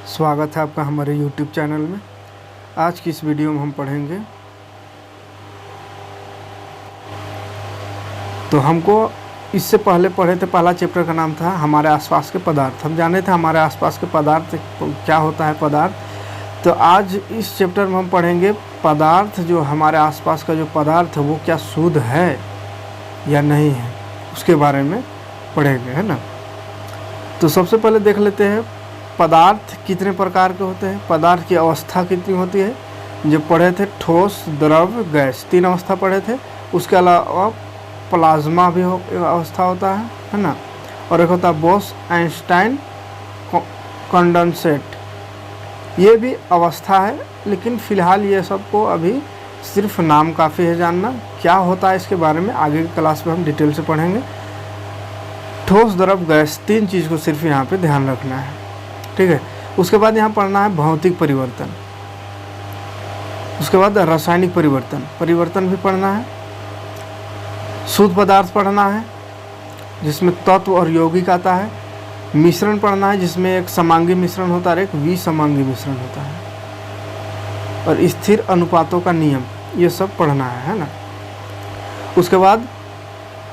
स्वागत है आपका हमारे YouTube चैनल में। आज की इस वीडियो में हम पढ़ेंगे, तो हमको इससे पहले पढ़े थे, पहला चैप्टर का नाम था हमारे आसपास के पदार्थ। हम जाने थे हमारे आसपास के पदार्थ क्या होता है पदार्थ। तो आज इस चैप्टर में हम पढ़ेंगे पदार्थ, जो हमारे आसपास का जो पदार्थ है वो क्या शुद्ध है या नहीं है, उसके बारे में पढ़ेंगे, है ना। तो सबसे पहले देख लेते हैं पदार्थ कितने प्रकार के होते हैं, पदार्थ की अवस्था कितनी होती है। जो पढ़े थे ठोस, द्रव, गैस, 3 अवस्था पढ़े थे। उसके अलावा प्लाज्मा भी अवस्था होता है ना। और एक होता है बोस आइंस्टाइन कंडेंसेट, ये भी अवस्था है, लेकिन फ़िलहाल ये सबको अभी सिर्फ नाम काफ़ी है जानना। क्या होता है इसके बारे में आगे की क्लास में हम डिटेल से पढ़ेंगे। ठोस, द्रव, गैस, 3 चीज़ को सिर्फ यहाँ पे ध्यान रखना है, ठीक है। उसके बाद यहाँ पढ़ना है भौतिक परिवर्तन, उसके बाद रासायनिक परिवर्तन भी पढ़ना है। शुद्ध पदार्थ पढ़ना है जिसमें तत्व और यौगिक आता है। मिश्रण पढ़ना है जिसमें एक समांगी मिश्रण होता है और एक विसमांगी मिश्रण होता है। और स्थिर अनुपातों का नियम, ये सब पढ़ना है ना। उसके बाद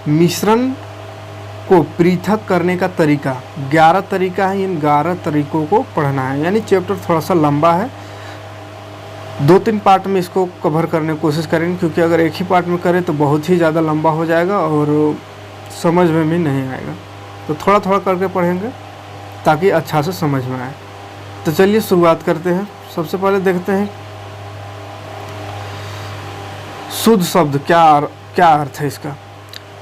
मिश्रण को पृथक करने का तरीका, 11 तरीका है, इन 11 तरीकों को पढ़ना है। यानी चैप्टर थोड़ा सा लंबा है, 2-3 पार्ट में इसको कवर करने की कोशिश करेंगे, क्योंकि अगर एक ही पार्ट में करें तो बहुत ही ज़्यादा लंबा हो जाएगा और समझ में भी नहीं आएगा। तो थोड़ा थोड़ा करके पढ़ेंगे ताकि अच्छा से समझ में आए। तो चलिए शुरुआत करते हैं। सबसे पहले देखते हैं शुद्ध शब्द क्या अर्थ है इसका।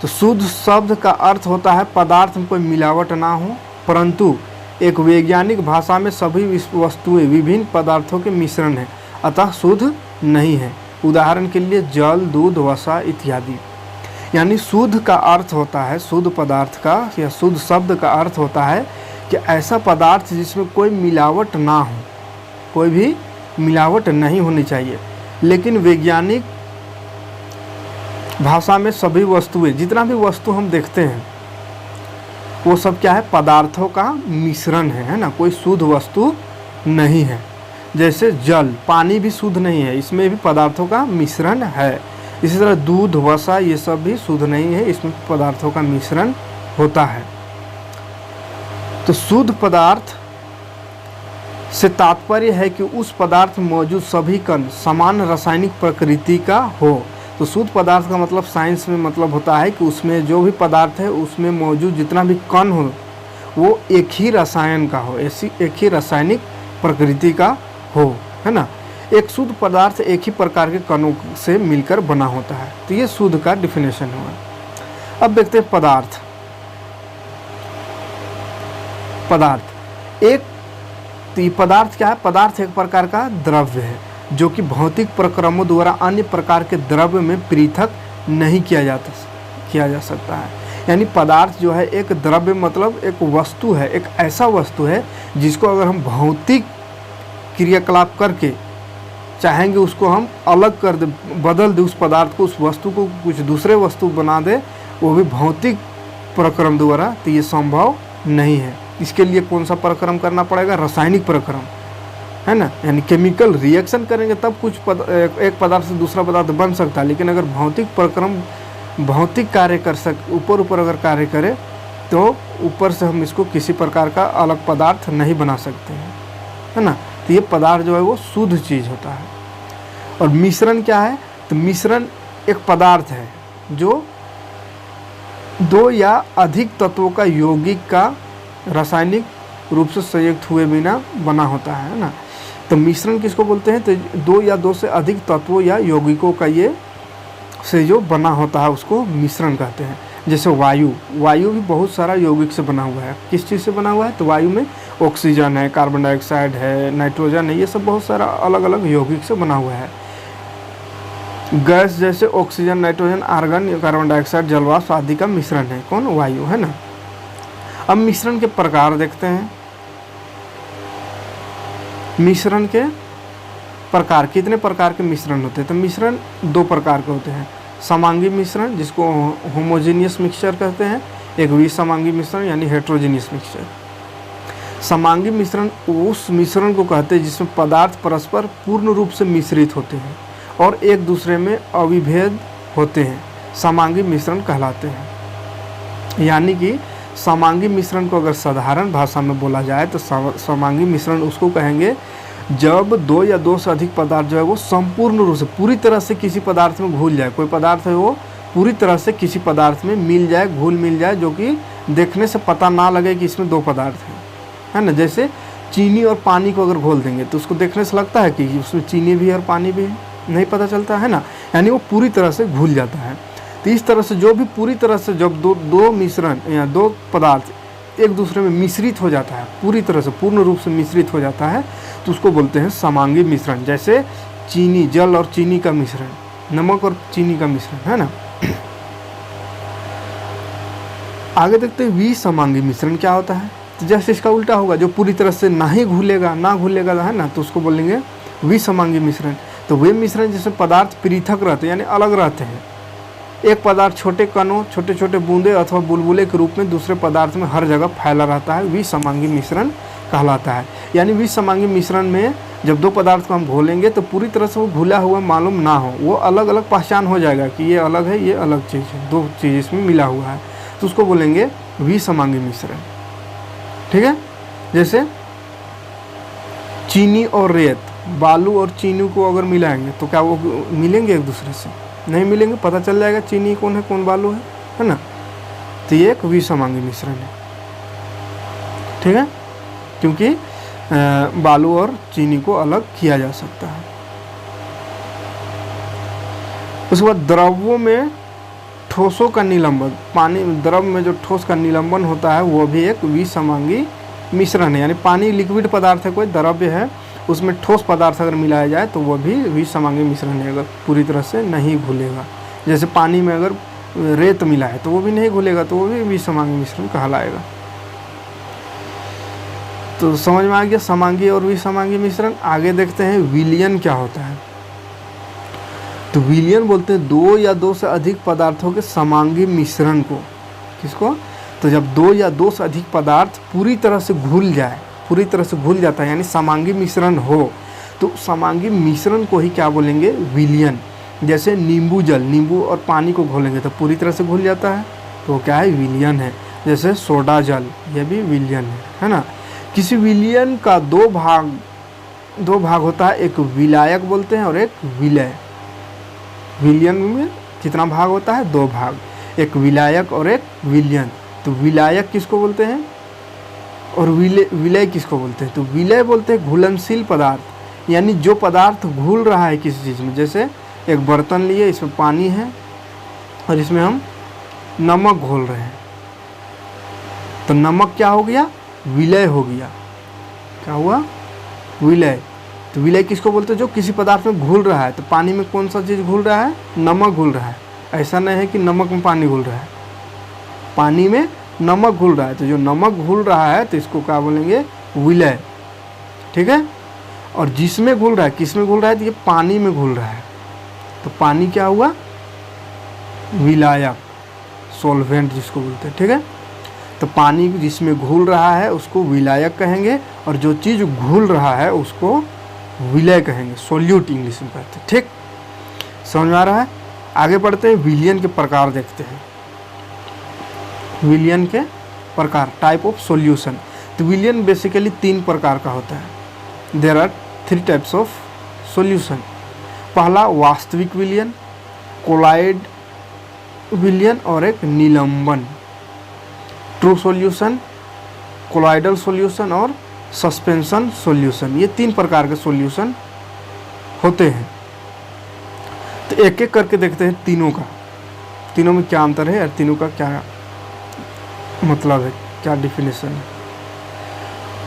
तो शुद्ध शब्द का अर्थ होता है पदार्थ में कोई मिलावट ना हो, परंतु एक वैज्ञानिक भाषा में सभी वस्तुएं विभिन्न पदार्थों के मिश्रण है, अतः शुद्ध नहीं है। उदाहरण के लिए जल, दूध, वसा इत्यादि। यानी शुद्ध का अर्थ होता है, शुद्ध पदार्थ का या शुद्ध शब्द का अर्थ होता है कि ऐसा पदार्थ जिसमें कोई मिलावट ना हो, कोई भी मिलावट नहीं होनी चाहिए। लेकिन वैज्ञानिक भाषा में सभी वस्तुएं, जितना भी वस्तु हम देखते हैं वो सब क्या है, पदार्थों का मिश्रण है ना। कोई शुद्ध वस्तु नहीं है। जैसे जल, पानी भी शुद्ध नहीं है, इसमें भी पदार्थों का मिश्रण है। इसी तरह दूध, वसा, ये सब भी शुद्ध नहीं है, इसमें पदार्थों का मिश्रण होता है। तो शुद्ध पदार्थ से तात्पर्य है कि उस पदार्थ में मौजूद सभी कण समान रासायनिक प्रकृति का हो। तो शुद्ध पदार्थ का मतलब साइंस में मतलब होता है कि उसमें जो भी पदार्थ है उसमें मौजूद जितना भी कण हो वो एक ही रसायन का हो, ऐसी एक ही रासायनिक प्रकृति का हो, है ना। एक शुद्ध पदार्थ एक ही प्रकार के कणों से मिलकर बना होता है। तो ये शुद्ध का डिफिनेशन हुआ। अब देखते हैं पदार्थ एक, तो ये पदार्थ क्या है, पदार्थ एक प्रकार का द्रव्य है जो कि भौतिक प्रक्रमों द्वारा अन्य प्रकार के द्रव्य में पृथक नहीं किया जा सकता है। यानी पदार्थ जो है एक द्रव्य मतलब एक वस्तु है, एक ऐसा वस्तु है जिसको अगर हम भौतिक क्रियाकलाप करके चाहेंगे उसको हम अलग कर दे, बदल दे उस पदार्थ को, उस वस्तु को कुछ दूसरे वस्तु बना दे, वो भी भौतिक प्रक्रम द्वारा, तो ये संभव नहीं है। इसके लिए कौन सा प्रक्रम करना पड़ेगा, रासायनिक प्रक्रम, है ना। यानी केमिकल रिएक्शन करेंगे तब कुछ एक पदार्थ से दूसरा पदार्थ बन सकता है। लेकिन अगर भौतिक प्रक्रम, भौतिक कार्य कर ऊपर अगर कार्य करे तो ऊपर से हम इसको किसी प्रकार का अलग पदार्थ नहीं बना सकते हैं, है ना। तो ये पदार्थ जो है वो शुद्ध चीज़ होता है। और मिश्रण क्या है, तो मिश्रण एक पदार्थ है जो 2 या अधिक तत्वों का यौगिक का रासायनिक रूप से संयुक्त हुए बिना बना होता है ना। तो मिश्रण किसको बोलते हैं, तो 2 या 2 से अधिक तत्वों या यौगिकों का ये से जो बना होता है उसको मिश्रण कहते हैं। जैसे वायु भी बहुत सारा यौगिक से बना हुआ है। किस चीज़ से बना हुआ है, तो वायु में ऑक्सीजन है, कार्बन डाइऑक्साइड है, नाइट्रोजन है, ये सब बहुत सारा अलग अलग यौगिक से बना हुआ है। गैस जैसे oxygen, nitrogen, argon, carbon dioxide, जलवाष्प आदि का मिश्रण है कौन, वायु, है ना। अब मिश्रण के प्रकार देखते हैं। मिश्रण के प्रकार, कितने प्रकार के मिश्रण होते हैं, तो मिश्रण 2 प्रकार के होते हैं। समांगी मिश्रण जिसको होमोजेनियस मिक्सचर कहते हैं, एक विसमांगी मिश्रण यानी हेट्रोजेनियस मिक्सचर। समांगी मिश्रण उस मिश्रण को कहते हैं जिसमें पदार्थ परस्पर पूर्ण रूप से मिश्रित होते हैं और एक दूसरे में अविभेद होते हैं, समांगी मिश्रण कहलाते हैं। यानी कि समांगी मिश्रण को अगर साधारण भाषा में बोला जाए तो समांगी मिश्रण उसको कहेंगे जब दो या दो से अधिक पदार्थ जो है वो संपूर्ण रूप से पूरी तरह से किसी पदार्थ में घुल जाए। कोई पदार्थ है वो पूरी तरह से किसी पदार्थ में मिल जाए, घुल मिल जाए, जो कि देखने से पता ना लगे कि इसमें दो पदार्थ हैं, है ना। जैसे चीनी और पानी को अगर घोल देंगे तो उसको देखने से लगता है कि उसमें चीनी भी है और पानी भी है, नहीं पता चलता है ना। यानी वो पूरी तरह से घुल जाता है। तो इस तरह से जो भी पूरी तरह से जब दो मिश्रण या दो पदार्थ एक दूसरे में मिश्रित हो जाता है, पूरी तरह से पूर्ण रूप से मिश्रित हो जाता है, तो उसको बोलते हैं समांगी मिश्रण। जैसे चीनी, जल और चीनी का मिश्रण, नमक और चीनी का मिश्रण, है ना। आगे देखते हैं विसमांगी मिश्रण क्या होता है। तो जैसे इसका उल्टा होगा, जो पूरी तरह से ना घुलेगा, है ना, तो उसको बोलेंगे विसमांगी मिश्रण। तो वे मिश्रण जिसमें पदार्थ पृथक रहते हैं यानी अलग रहते हैं। एक पदार्थ छोटे कणों, छोटे छोटे बूंदे अथवा बुलबुले के रूप में दूसरे पदार्थ में हर जगह फैला रहता है, विसमांगी मिश्रण कहलाता है। यानी विसमांगी मिश्रण में जब दो पदार्थ को हम घोलेंगे तो पूरी तरह से वो घुला हुआ मालूम ना हो, वो अलग अलग पहचान हो जाएगा कि ये अलग है, ये अलग चीज़ है, दो चीज़ इसमें मिला हुआ है, तो उसको बोलेंगे विसमांगी मिश्रण। ठीक है। जैसे चीनी और रेत, बालू और चीनी को अगर मिलाएंगे तो क्या वो मिलेंगे एक दूसरे से? नहीं मिलेंगे, पता चल जाएगा चीनी कौन है कौन बालू है ना। तो ये एक विसमांगी मिश्रण है। ठीक है, क्योंकि बालू और चीनी को अलग किया जा सकता है। उसके बाद द्रवों में ठोसों का निलंबन, पानी द्रव में जो ठोस का निलंबन होता है वो भी एक विसमांगी मिश्रण है। यानी पानी लिक्विड पदार्थ है, कोई द्रव्य है, उसमें ठोस पदार्थ अगर मिलाया जाए तो वो भी विसमांगी मिश्रण है, अगर पूरी तरह से नहीं घुलेगा। जैसे पानी में अगर रेत मिला है तो वो भी नहीं घुलेगा, तो वो भी विसमांगी मिश्रण कहलाएगा। तो समझ में आ गया समांगी और विसमांगी मिश्रण। आगे देखते हैं विलयन क्या होता है। तो विलयन बोलते हैं दो या दो से अधिक पदार्थों के समांगी मिश्रण को। किसको? तो जब दो या दो से अधिक पदार्थ पूरी तरह से घुल जाए, पूरी तरह से घुल जाता है यानी समांगी मिश्रण हो, तो समांगी मिश्रण को ही क्या बोलेंगे? विलयन। जैसे नींबू जल, नींबू और पानी को घोलेंगे तो पूरी तरह से घुल जाता है, तो क्या है? विलयन है। जैसे सोडा जल, यह भी विलयन है ना। किसी विलयन का दो भाग होता है, एक विलायक बोलते हैं और एक विलय। विलयन में कितना भाग होता है? दो भाग, एक विलायक और एक विलयन। तो विलायक किसको बोलते हैं और विलय किसको बोलते हैं? तो विलय बोलते हैं घुलनशील पदार्थ, यानी जो पदार्थ घुल रहा है किसी चीज़ में। जैसे एक बर्तन लिए, इसमें पानी है और इसमें हम नमक घोल रहे हैं, तो नमक क्या हो गया? विलय हो गया। क्या हुआ? विलय। तो विलय किसको बोलते हैं? जो किसी पदार्थ में घुल रहा है। तो पानी में कौन सा चीज़ घुल रहा है? नमक घुल रहा है। ऐसा नहीं है कि नमक में पानी घुल रहा है, पानी में नमक घुल रहा है। तो जो नमक घुल रहा है तो इसको क्या बोलेंगे? विलय। ठीक है। और जिसमें घुल रहा है, किस में घुल रहा है? तो ये पानी में घुल रहा है, तो पानी क्या हुआ? विलायक, सॉल्वेंट जिसको बोलते हैं। ठीक है। तो पानी जिसमें घुल रहा है उसको विलायक कहेंगे, और जो चीज़ घुल रहा है उसको विलय कहेंगे, सोल्यूट इंग्लिश में कहते हैं। ठीक, समझ में आ रहा है? आगे बढ़ते हैं, विलयन के प्रकार देखते हैं। विलयन के प्रकार, टाइप ऑफ सॉल्यूशन। तो विलयन बेसिकली तीन प्रकार का होता है। There are 3 types of solution. पहला वास्तविक विलयन, कोलाइड विलयन और एक निलंबन। ट्रू सॉल्यूशन, कोलाइडल सॉल्यूशन और सस्पेंशन सॉल्यूशन। ये 3 प्रकार के सॉल्यूशन होते हैं। तो एक एक करके देखते हैं तीनों का, तीनों में क्या अंतर है और तीनों का क्या मतलब है, क्या डिफिनेशन है।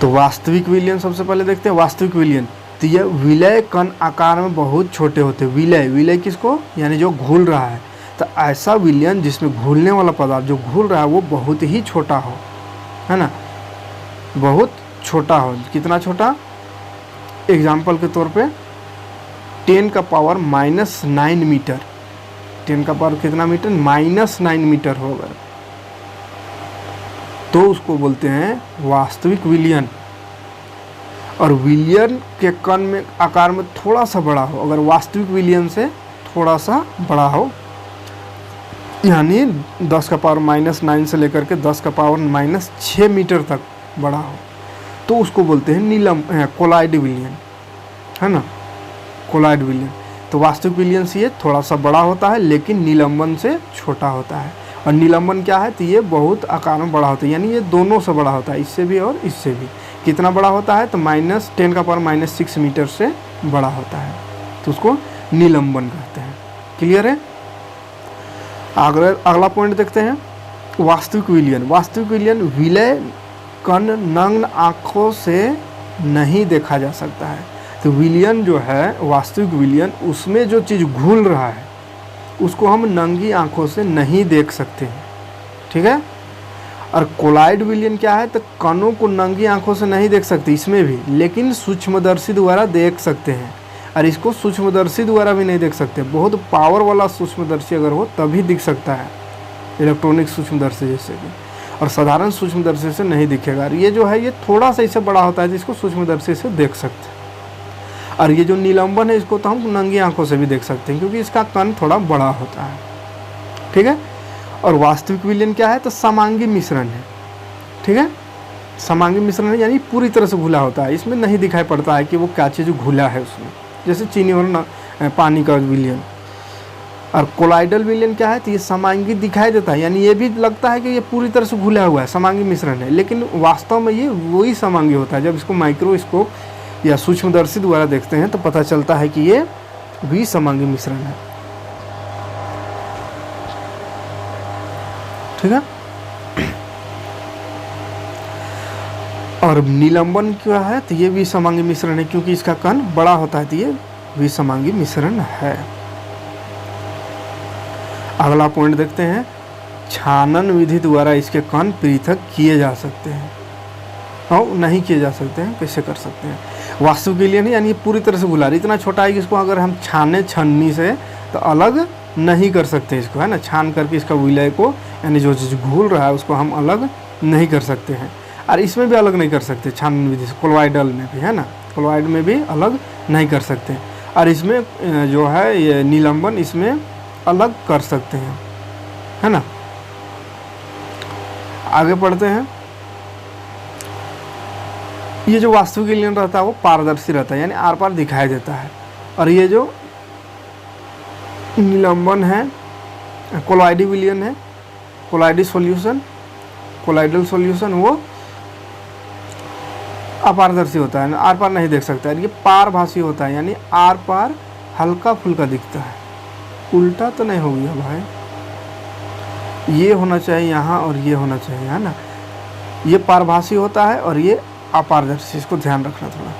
तो वास्तविक विलयन सबसे पहले देखते हैं। वास्तविक विलयन, तो ये विलय कण आकार में बहुत छोटे होते हैं। विलय किसको? यानी जो घुल रहा है। तो ऐसा विलयन जिसमें घुलने वाला पदार्थ जो घुल रहा है वो बहुत ही छोटा हो, है ना, बहुत छोटा हो। कितना छोटा? एग्जाम्पल के तौर पे 10 का पावर -9 मीटर। 10 का पावर कितना मीटर? -9 मीटर हो, अगर तो उसको बोलते हैं वास्तविक विलयन। और विलियन के कण में आकार में थोड़ा सा बड़ा हो, अगर वास्तविक विलियन से थोड़ा सा बड़ा हो, यानी 10 का पावर -9 से लेकर के 10 का पावर -6 मीटर तक बड़ा हो, तो उसको बोलते हैं कोलाइड विलियन, है ना, कोलाइड विलियन। तो वास्तविक विलियन से ये थोड़ा सा बड़ा होता है लेकिन निलंबन से छोटा होता है। और निलंबन क्या है, तो ये बहुत आकार में बड़ा होता है, यानी ये दोनों से बड़ा होता है, इससे भी और इससे भी। कितना बड़ा होता है, तो -10 का पावर -6 मीटर से बड़ा होता है, तो उसको निलंबन कहते हैं। क्लियर है। अगला पॉइंट देखते हैं, वास्तविक विलियन। वास्तविक विलियन विलय कण नग्न आँखों से नहीं देखा जा सकता है। तो विलियन जो है, वास्तविक विलियन, उसमें जो चीज़ घुल रहा है उसको हम नंगी आँखों से नहीं देख सकते हैं, ठीक है। और कोलाइड विलियन क्या है, तो कणों को नंगी आँखों से नहीं देख सकते इसमें भी, लेकिन सूक्ष्मदर्शी द्वारा देख सकते हैं। और इसको सूक्ष्मदर्शी द्वारा भी नहीं देख सकते, बहुत पावर वाला सूक्ष्मदर्शी अगर हो तभी दिख सकता है, इलेक्ट्रॉनिक सूक्ष्मदर्शी जैसे कि, और साधारण सूक्ष्मदर्शी से नहीं दिखेगा। और ये जो है, ये थोड़ा सा इससे बड़ा होता है जिसको सूक्ष्मदर्शी से देख सकते हैं। और ये जो निलंबन है, इसको तो हम नंगी आंखों से भी देख सकते हैं क्योंकि इसका कण थोड़ा बड़ा होता है, ठीक है। और वास्तविक विलियन क्या है, तो समांगी मिश्रण है, ठीक है। समांगी मिश्रण है यानी पूरी तरह से घुला होता है, इसमें नहीं दिखाई पड़ता है कि वो क्या चीज़ घुला है उसमें, जैसे चीनी और पानी का विलियन। और कोलाइडल विलियन क्या है, तो ये समांगी दिखाई देता है, यानी ये भी लगता है कि ये पूरी तरह से घुला हुआ है, समांगी मिश्रण है, लेकिन वास्तव में ये वही समांगी होता है। जब इसको माइक्रोस्कोप या सूक्ष्मदर्शी द्वारा देखते हैं तो पता चलता है कि ये विसमांगी मिश्रण है, ठीक है। और निलंबन क्या है, तो ये विसमांगी मिश्रण है क्योंकि इसका कण बड़ा होता है, तो ये विसमांगी मिश्रण है। अगला पॉइंट देखते हैं, छानन विधि द्वारा इसके कण पृथक किए जा सकते हैं और नहीं किए जा सकते हैं, कैसे कर सकते हैं। वास्तविक विलियन यानी ये पूरी तरह से घुला, इतना छोटा है कि इसको अगर हम छन्नी से तो अलग नहीं कर सकते इसको, है ना, छान करके इसका विलय को, यानी जो चीज़ घुल रहा है उसको हम अलग नहीं कर सकते हैं। और इसमें भी अलग नहीं कर सकते छानन विधि से, कोलॉइडल में भी, है ना, कोलॉइड में भी अलग नहीं कर सकते। और इसमें जो है ये निलंबन, इसमें अलग कर सकते हैं, है ना। आगे पढ़ते हैं, ये जो वास्तविक विलियन रहता है वो पारदर्शी रहता है, यानी आर पार दिखाई देता है। और ये जो निलंबन है, कोलॉइडी विलियन है, कोलॉइडल सॉल्यूशन, वो अपारदर्शी होता है, आर पार नहीं देख सकता है। ये पारभासी होता है, यानी आर पार हल्का फुल्का दिखता है। उल्टा तो नहीं हो गया भाई, ये होना चाहिए यहाँ और ये होना चाहिए, है ना। ये पारभासी होता है और ये अपारदर्शी, इसको ध्यान रखना थोड़ा।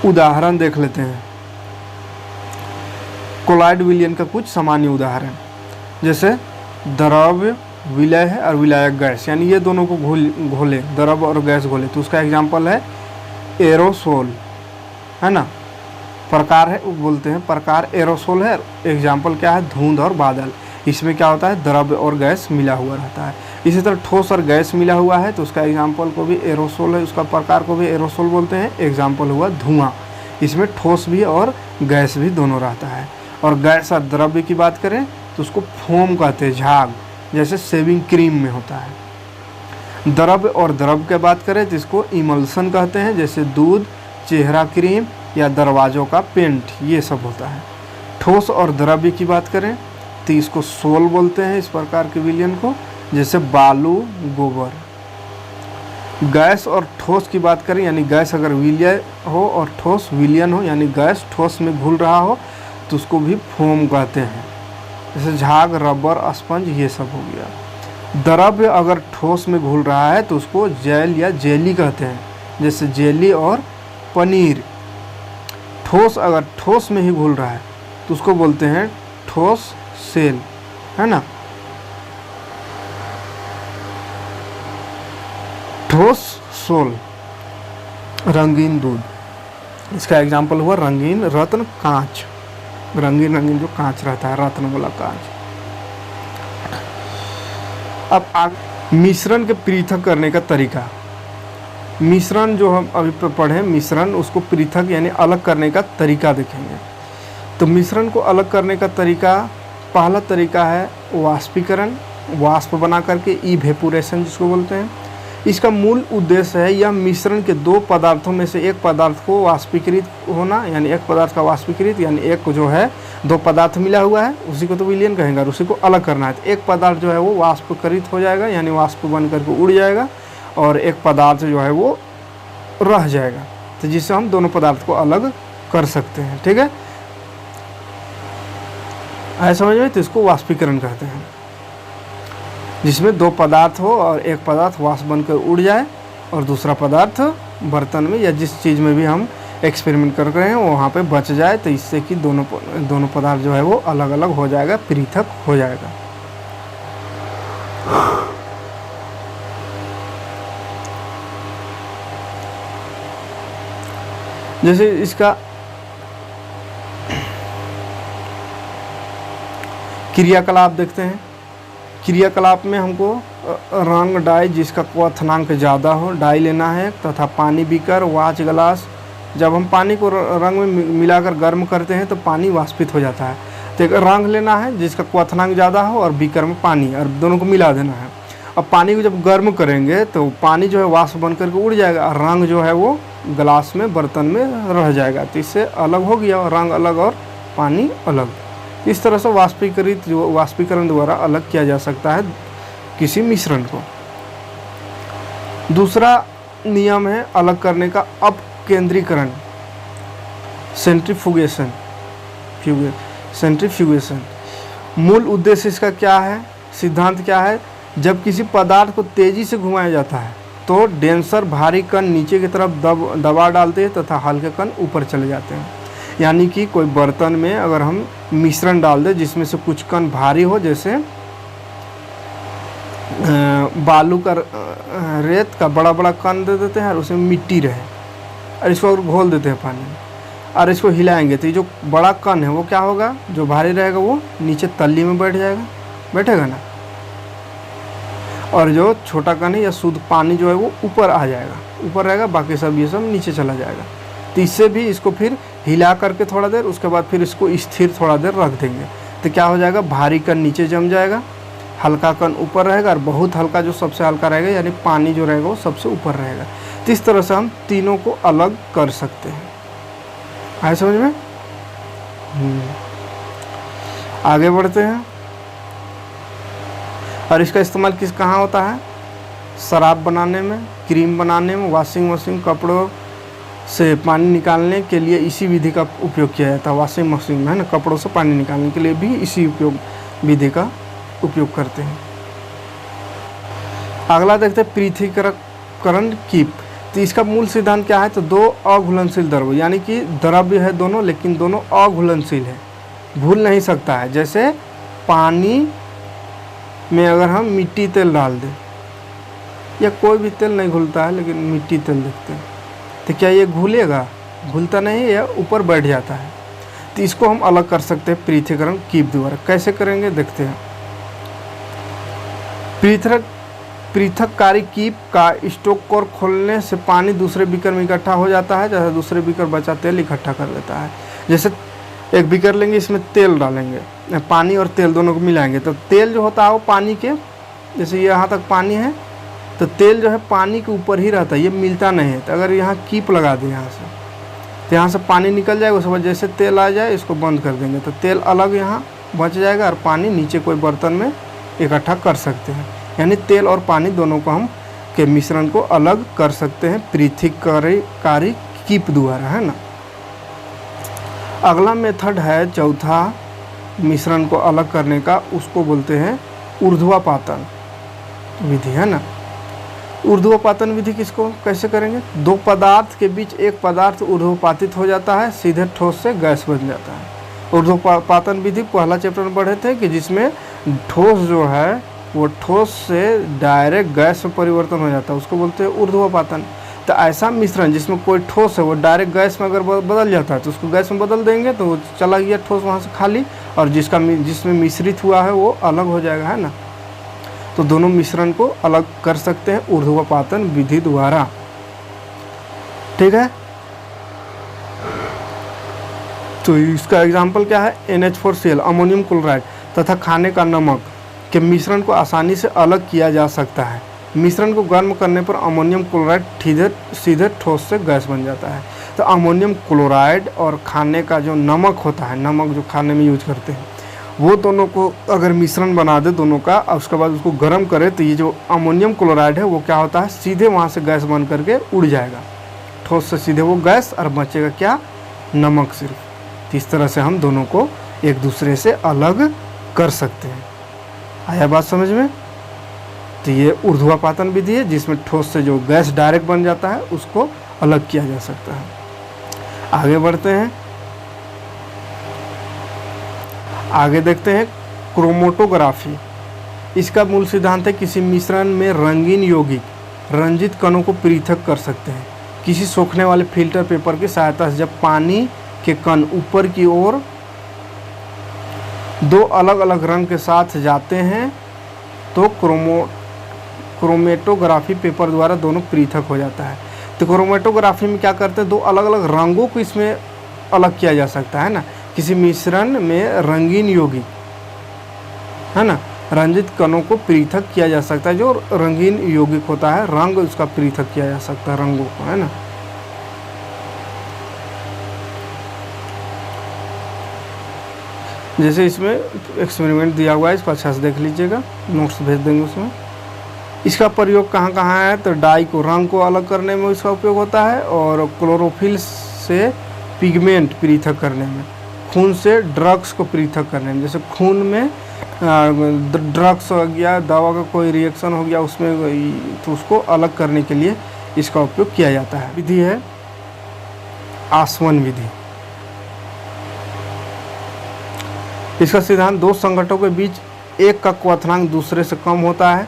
उदाहरण देख लेते हैं, कोलॉइड विलियन का कुछ सामान्य उदाहरण, जैसे द्रव्य विलय है और विलायक गैस, यानी ये दोनों को घोले, द्रव्य और गैस घोले, तो उसका एग्जाम्पल है एरोसोल, है ना। प्रकार है, वो बोलते हैं प्रकार एरोसोल है। एग्जाम्पल क्या है, धुंध और बादल। इसमें क्या होता है, द्रव्य और गैस मिला हुआ रहता है। इसी तरह ठोस और गैस मिला हुआ है, तो उसका एग्जाम्पल को भी एरोसोल है, उसका प्रकार को भी एरोसोल बोलते हैं। एग्जाम्पल हुआ धुआं, इसमें ठोस भी और गैस भी दोनों रहता है। और गैस और द्रव्य की बात करें तो उसको फोम कहते हैं, झाग, जैसे शेविंग क्रीम में होता है। द्रव्य और द्रव की बात करें तो इसको इमल्सन कहते हैं, जैसे दूध, चेहरा क्रीम या दरवाज़ों का पेंट, ये सब होता है। ठोस और द्रव्य की बात करें तो इसको सोल बोलते हैं, इस प्रकार के विलियन को, जैसे बालू, गोबर। गैस और ठोस की बात करें, यानी गैस अगर विलय हो और ठोस विलियन हो, यानी गैस ठोस में घुल रहा हो, तो उसको भी फोम कहते हैं, जैसे झाग, रबर, स्पंज, ये सब हो गया। द्रव्य अगर ठोस में घुल रहा है तो उसको जेल या जेली कहते हैं, जैसे जेली और पनीर। ठोस अगर ठोस में ही घुल रहा है तो उसको बोलते हैं ठोस सेल, है ना। ठोस सोल। रंगीन दूध, इसका एग्जाम्पल हुआ रंगीन रत्न कांच, रंगीन रंगीन जो कांच रहता है, रत्न वाला कांच। अब मिश्रण के पृथक करने का तरीका। मिश्रण जो हम अभी पढ़े, मिश्रण उसको पृथक यानी अलग करने का तरीका देखेंगे। तो मिश्रण को अलग करने का तरीका, पहला तरीका है वाष्पीकरण, वाष्प बना करके, इवेपोरेशन जिसको बोलते हैं। इसका मूल उद्देश्य है यह मिश्रण के दो पदार्थों में से एक पदार्थ को वाष्पीकृत होना, यानी एक पदार्थ का वाष्पीकृत, यानी एक जो है दो पदार्थ मिला हुआ है उसी को तो विलयन कहेंगे, और उसी को अलग करना है। तो एक पदार्थ जो है वो वाष्पीकृत हो जाएगा, यानी वाष्प बन करके उड़ जाएगा, और एक पदार्थ जो है वो रह जाएगा, तो जिससे हम दोनों पदार्थ को अलग कर सकते हैं। ठीक है, ऐसा समझ में, तो इसको वाष्पीकरण कहते हैं, जिसमें दो पदार्थ हो और एक पदार्थ वाष्प बनकर उड़ जाए और दूसरा पदार्थ बर्तन में या जिस चीज़ में भी हम एक्सपेरिमेंट कर रहे हैं वहाँ पे बच जाए, तो इससे कि दोनों पदार्थ जो है वो अलग अलग हो जाएगा, पृथक हो जाएगा। जैसे इसका क्रियाकलाप देखते हैं। क्रियाकलाप में हमको रंग डाई जिसका क्वथनांक ज़्यादा हो डाई लेना है, तथा पानी बीकर, वाच ग्लास। जब हम पानी को रंग में मिलाकर गर्म करते हैं तो पानी वाष्पित हो जाता है, तो एक रंग लेना है जिसका क्वथनांक ज़्यादा हो और बीकर में पानी, और दोनों को मिला देना है। अब पानी को जब गर्म करेंगे तो पानी जो है वाष्प बन करके उड़ जाएगा, और रंग जो है वो ग्लास में, बर्तन में रह जाएगा, तो इससे अलग हो गया, रंग अलग और पानी अलग। इस तरह से वाष्पीकरण द्वारा अलग किया जा सकता है किसी मिश्रण को। दूसरा नियम है अलग करने का अपकेंद्रीकरण, सेंट्रीफ्यूगेशन। सेंट्रीफ्यूगेशन मूल उद्देश्य इसका क्या है, सिद्धांत क्या है? जब किसी पदार्थ को तेजी से घुमाया जाता है तो डेंसर भारी कण नीचे की तरफ दबाव डालते हैं तथा हल्के कण ऊपर चले जाते हैं। यानी कि कोई बर्तन में अगर हम मिश्रण डाल दें जिसमें से कुछ कण भारी हो, जैसे बालू का, रेत का बड़ा बड़ा कण दे देते हैं और उसमें मिट्टी रहे, और इसको घोल देते हैं पानी में और इसको हिलाएंगे, तो ये जो बड़ा कण है वो क्या होगा, जो भारी रहेगा वो नीचे तल्ली में बैठेगा ना, और जो छोटा कण है या शुद्ध पानी जो है वो ऊपर आ जाएगा, ऊपर रहेगा, बाकी सब ये सब नीचे चला जाएगा। तो इससे भी इसको फिर हिला करके थोड़ा देर, उसके बाद फिर इसको स्थिर थोड़ा देर रख देंगे, तो क्या हो जाएगा, भारी कण नीचे जम जाएगा, हल्का कण ऊपर रहेगा, और बहुत हल्का जो सबसे हल्का रहेगा यानी पानी जो रहेगा वो सबसे ऊपर रहेगा। तो इस तरह से हम तीनों को अलग कर सकते हैं। आए समझ में? आगे बढ़ते हैं। और इसका इस्तेमाल कहाँ होता है? शराब बनाने में, क्रीम बनाने में, वॉशिंग मशीन, कपड़ों से पानी निकालने के लिए इसी विधि का उपयोग किया जाता है। वॉशिंग मशीन में है ना, कपड़ों से पानी निकालने के लिए भी इसी विधि का उपयोग करते हैं। अगला देखते हैं पृथक्करण कीप। तो इसका मूल सिद्धांत क्या है? तो दो अघुलनशील द्रव्य, यानी कि द्रव्य है दोनों, लेकिन दोनों अघुलनशील है, घुल नहीं सकता है। जैसे पानी में अगर हम मिट्टी तेल डाल दें, या कोई भी तेल नहीं घुलता है, लेकिन मिट्टी तेल देखते हैं, तो क्या ये घुलेगा? घुलता नहीं, या ऊपर बैठ जाता है। तो इसको हम अलग कर सकते हैं पृथक्करण कीप द्वारा। कैसे करेंगे देखते हैं। पृथककारी कीप का स्टोक कोर खोलने से पानी दूसरे बीकर में इकट्ठा हो जाता है, जैसे दूसरे बीकर बचा तेल इकट्ठा कर लेता है। जैसे एक बीकर लेंगे, इसमें तेल डालेंगे, पानी और तेल दोनों को मिलाएंगे, तो तेल जो होता है वो पानी के, जैसे यहाँ तक पानी है तो तेल जो है पानी के ऊपर ही रहता है, ये मिलता नहीं है। तो अगर यहाँ कीप लगा दें यहाँ से, तो यहाँ से पानी निकल जाएगा, उसके बाद जैसे तेल आ जाए इसको बंद कर देंगे, तो तेल अलग यहाँ बच जाएगा और पानी नीचे कोई बर्तन में इकट्ठा कर सकते हैं। यानी तेल और पानी दोनों को हम के मिश्रण को अलग कर सकते हैं पृथक्करणकारी कीप द्वारा, है ना। अगला मेथड है चौथा मिश्रण को अलग करने का, उसको बोलते हैं ऊर्ध्वपातन विधि, है ना। ऊर्ध्वपातन विधि किसको कैसे करेंगे? दो पदार्थ के बीच एक पदार्थ ऊर्ध्वपातित हो जाता है, सीधे ठोस से गैस बन जाता है। ऊर्ध्वपातन विधि पहला चैप्टर में पढ़े थे कि जिसमें ठोस जो है वो ठोस से डायरेक्ट गैस में परिवर्तन हो जाता है, उसको बोलते हैं ऊर्ध्वपातन। तो ऐसा मिश्रण जिसमें कोई ठोस है वो डायरेक्ट गैस में अगर बदल जाता है तो उसको गैस में बदल देंगे तो वो चला गया ठोस वहाँ से खाली, और जिसमें मिश्रित हुआ है वो अलग हो जाएगा, है ना। तो दोनों मिश्रण को अलग कर सकते हैं ऊर्ध्वापातन विधि द्वारा। ठीक है, तो इसका एग्जाम्पल क्या है, NH4Cl अमोनियम क्लोराइड तथा खाने का नमक के मिश्रण को आसानी से अलग किया जा सकता है। मिश्रण को गर्म करने पर अमोनियम क्लोराइड सीधे ठोस से गैस बन जाता है। तो अमोनियम क्लोराइड और खाने का जो नमक होता है, नमक जो खाने में यूज करते हैं, वो दोनों को अगर मिश्रण बना दे दोनों का और उसके बाद उसको गर्म करे तो ये जो अमोनियम क्लोराइड है वो क्या होता है, सीधे वहाँ से गैस बन करके उड़ जाएगा ठोस से सीधे वो गैस, और बचेगा क्या, नमक सिर्फ। इस तरह से हम दोनों को एक दूसरे से अलग कर सकते हैं। आया बात समझ में? तो ये ऊर्ध्वापातन विधि है जिसमें ठोस से जो गैस डायरेक्ट बन जाता है उसको अलग किया जा सकता है। आगे बढ़ते हैं, आगे देखते हैं क्रोमेटोग्राफी। इसका मूल सिद्धांत है किसी मिश्रण में रंगीन यौगिक रंजित कणों को पृथक कर सकते हैं किसी सोखने वाले फिल्टर पेपर की सहायता से। जब पानी के कण ऊपर की ओर दो अलग अलग रंग के साथ जाते हैं तो क्रोमेटोग्राफी पेपर द्वारा दोनों पृथक हो जाता है। तो क्रोमेटोग्राफी में क्या करते हैं, दो अलग अलग रंगों को इसमें अलग किया जा सकता है ना। किसी मिश्रण में रंगीन यौगिक है ना, रंजित कणों को पृथक किया जा सकता है। जो रंगीन यौगिक होता है रंग उसका पृथक किया जा सकता है, रंगों को, है ना। जैसे इसमें एक्सपेरिमेंट दिया हुआ है, इसको अच्छा से देख लीजिएगा, नोट्स भेज देंगे उसमें। इसका प्रयोग कहाँ कहाँ है, तो डाई को, रंग को अलग करने में इसका उपयोग होता है, और क्लोरोफिल से पिगमेंट पृथक करने में, खून से ड्रग्स को पृथक करने में। जैसे खून में ड्रग्स हो गया, दवा का कोई रिएक्शन हो गया उसमें, तो उसको अलग करने के लिए इसका उपयोग किया जाता है। विधि है आसवन विधि। इसका सिद्धांत दो संघटकों के बीच एक का क्वथनांक दूसरे से कम होता है।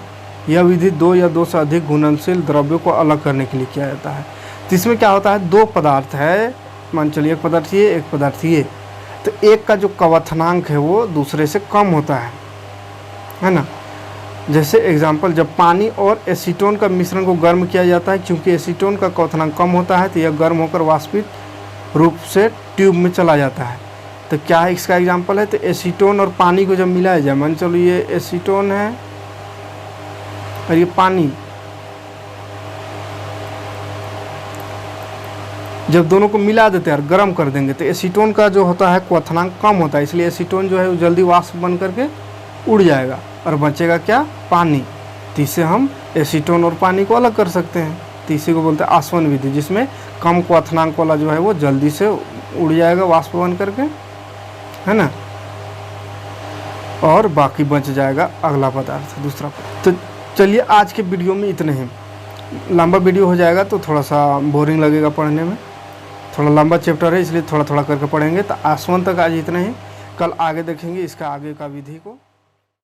यह विधि दो या दो से अधिक घुलनशील द्रव्यों को अलग करने के लिए किया जाता है। तो इसमें क्या होता है, दो पदार्थ है, मान चलिए एक पदार्थ ये, एक पदार्थ ये, तो एक का जो क्वथनांक है वो दूसरे से कम होता है ना। जैसे एग्जांपल, जब पानी और एसीटोन का मिश्रण को गर्म किया जाता है, क्योंकि एसीटोन का क्वथनांक कम होता है तो यह गर्म होकर वाष्पित रूप से ट्यूब में चला जाता है। तो क्या है इसका एग्जांपल है, तो एसीटोन और पानी को जब मिलाया जाए, मान चलो ये एसीटोन है और ये पानी, जब दोनों को मिला देते हैं और गर्म कर देंगे तो एसीटोन का जो होता है क्वथनांक कम होता है, इसलिए एसीटोन जो है वो जल्दी वाष्प बन करके उड़ जाएगा और बचेगा क्या, पानी। तो इससे हम एसीटोन और पानी को अलग कर सकते हैं। तो इसी को बोलते हैं आसवन विधि, जिसमें कम क्वथनांक वाला जो है वो जल्दी से उड़ जाएगा वाष्प बन करके, है ना, और बाकी बच जाएगा अगला पदार्थ, दूसरा। तो चलिए आज के वीडियो में इतने ही, लंबा वीडियो हो जाएगा तो थोड़ा सा बोरिंग लगेगा पढ़ने में, थोड़ा लंबा चैप्टर है इसलिए थोड़ा थोड़ा करके पढ़ेंगे। तो आसवन तक आज इतना ही, कल आगे देखेंगे इसका आगे का विधि को।